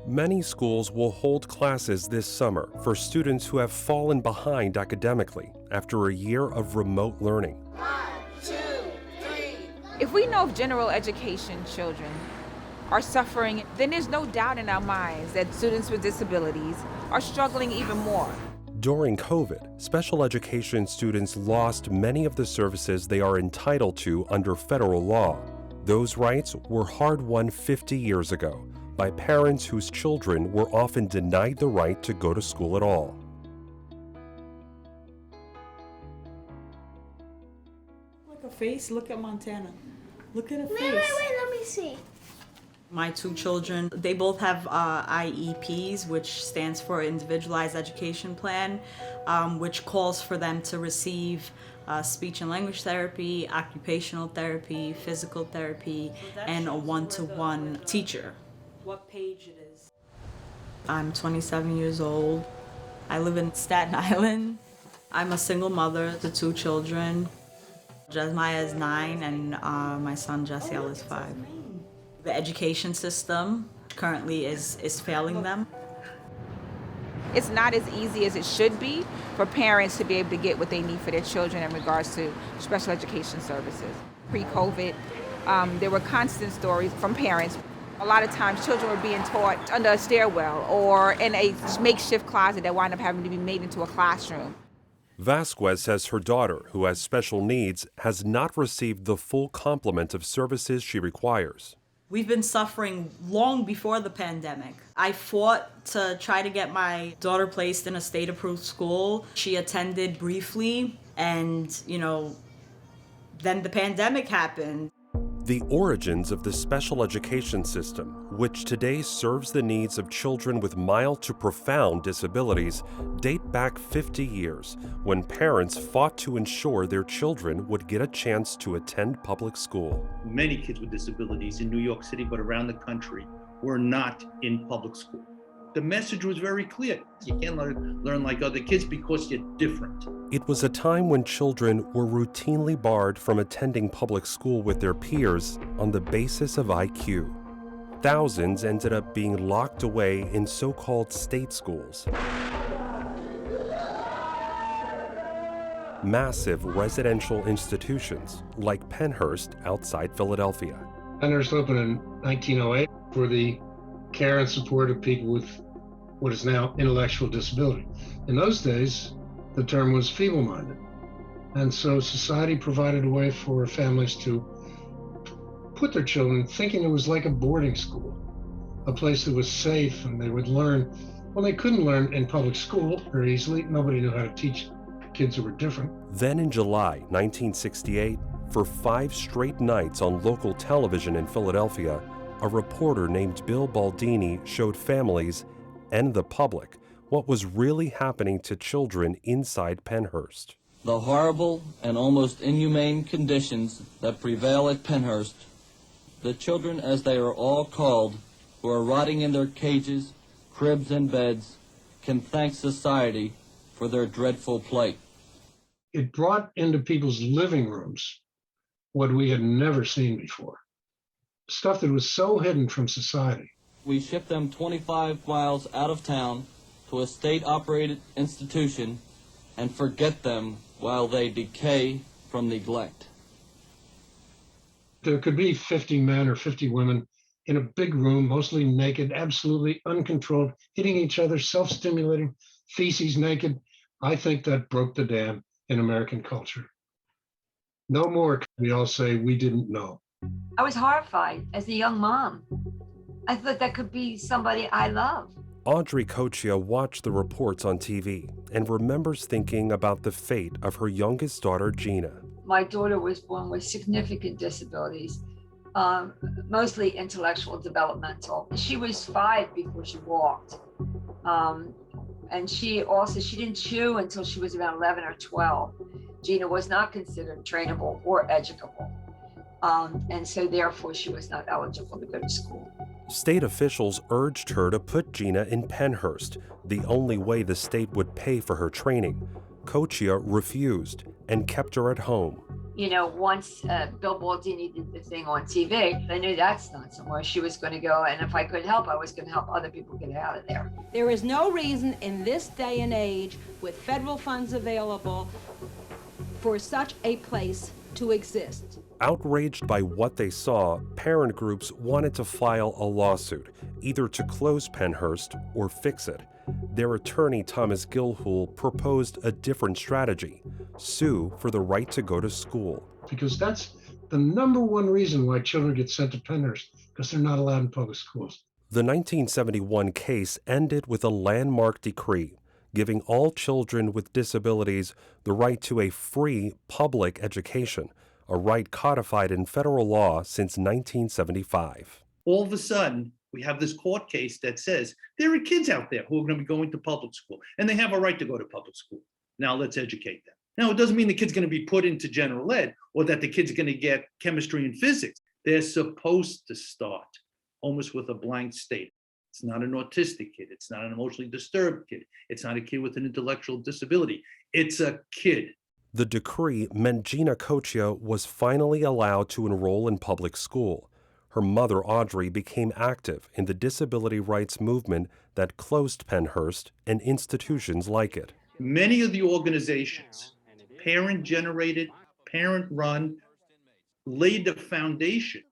Many schools will hold classes this summer for students who have fallen behind academically after a year of remote learning. 1, 2, 3. If we know of general education children are suffering, then there's no doubt in our minds that students with disabilities are struggling even more. During COVID, special education students lost many of the services they are entitled to under federal law. Those rights were hard-won 50 years ago by parents whose children were often denied the right to go to school at all. Look at face, look at Montana. Look at a face. Wait, let me see. My two children, they both have IEPs, which stands for Individualized Education Plan, which calls for them to receive speech and language therapy, occupational therapy, physical therapy, and a one-to-one teacher. What page it is? I'm 27 years old. I live in Staten Island. I'm a single mother to two children. Jesmaya is 9 and my son Jessiel is 5. The education system currently is failing them. It's not as easy as it should be for parents to be able to get what they need for their children in regards to special education services. Pre-COVID, there were constant stories from parents. A lot of times children were being taught under a stairwell or in a makeshift closet that wound up having to be made into a classroom. Vasquez says her daughter, who has special needs, has not received the full complement of services she requires. We've been suffering long before the pandemic. I fought to try to get my daughter placed in a state-approved school. She attended briefly, and, then the pandemic happened. The origins of the special education system, which today serves the needs of children with mild to profound disabilities, date back 50 years when parents fought to ensure their children would get a chance to attend public school. Many kids with disabilities in New York City, but around the country, were not in public school. The message was very clear. You can't learn like other kids because you're different. It was a time when children were routinely barred from attending public school with their peers on the basis of IQ. Thousands ended up being locked away in so-called state schools. Massive residential institutions like Pennhurst outside Philadelphia. Pennhurst opened in 1908 for the care and support of people with what is now intellectual disability. In those days, the term was feeble-minded. And so society provided a way for families to put their children, thinking it was like a boarding school, a place that was safe and they would learn. Well, they couldn't learn in public school very easily. Nobody knew how to teach kids who were different. Then in July 1968, for 5 straight nights on local television in Philadelphia, a reporter named Bill Baldini showed families and the public what was really happening to children inside Pennhurst. The horrible and almost inhumane conditions that prevail at Pennhurst, the children, as they are all called, who are rotting in their cages, cribs, and beds, can thank society for their dreadful plight. It brought into people's living rooms what we had never seen before. Stuff that was so hidden from society. We ship them 25 miles out of town to a state-operated institution and forget them while they decay from neglect. There could be 50 men or 50 women in a big room, mostly naked, absolutely uncontrolled, hitting each other, self-stimulating, feces naked. I think that broke the dam in American culture. No more can we all say we didn't know. I was horrified as a young mom. I thought that could be somebody I love. Audrey Kochia watched the reports on TV and remembers thinking about the fate of her youngest daughter, Gina. My daughter was born with significant disabilities, mostly intellectual developmental. She was 5 before she walked. And she didn't chew until she was around 11 or 12. Gina was not considered trainable or educable. And so therefore she was not eligible to go to school. State officials urged her to put Gina in Pennhurst, the only way the state would pay for her training. Kochia refused and kept her at home. once Bill Baldini did the thing on TV, I knew that's not somewhere she was going to go. And if I could help, I was going to help other people get out of there. There is no reason in this day and age, with federal funds available, for such a place to exist. Outraged by what they saw, parent groups wanted to file a lawsuit, either to close Pennhurst or fix it. Their attorney, Thomas Gilhool, proposed a different strategy: sue for the right to go to school. Because that's the number one reason why children get sent to Pennhurst, because they're not allowed in public schools. The 1971 case ended with a landmark decree, giving all children with disabilities the right to a free public education, a right codified in federal law since 1975. All of a sudden, we have this court case that says there are kids out there who are going to be going to public school, and they have a right to go to public school. Now let's educate them. Now, it doesn't mean the kid's going to be put into general ed or that the kid's going to get chemistry and physics. They're supposed to start almost with a blank slate. It's not an autistic kid. It's not an emotionally disturbed kid. It's not a kid with an intellectual disability. It's a kid. The decree meant Gina Cocchio was finally allowed to enroll in public school. Her mother, Audrey, became active in the disability rights movement that closed Pennhurst and institutions like it. Many of the organizations, parent-generated, parent-run, laid the foundation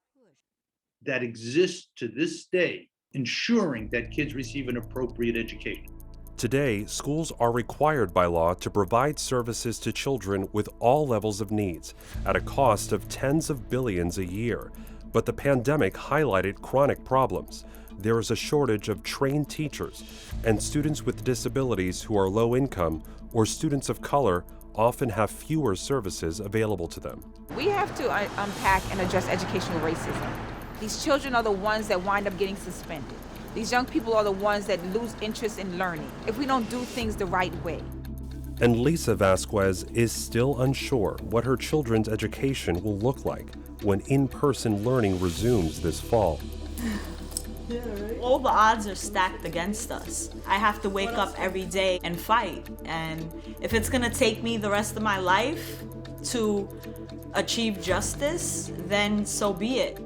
that exists to this day, ensuring that kids receive an appropriate education. Today, schools are required by law to provide services to children with all levels of needs at a cost of tens of billions a year. But the pandemic highlighted chronic problems. There is a shortage of trained teachers, and students with disabilities who are low income or students of color often have fewer services available to them. We have to unpack and address educational racism. These children are the ones that wind up getting suspended. These young people are the ones that lose interest in learning if we don't do things the right way. And Lisa Vasquez is still unsure what her children's education will look like when in-person learning resumes this fall. All the odds are stacked against us. I have to wake up every day and fight. And if it's gonna take me the rest of my life to achieve justice, then so be it.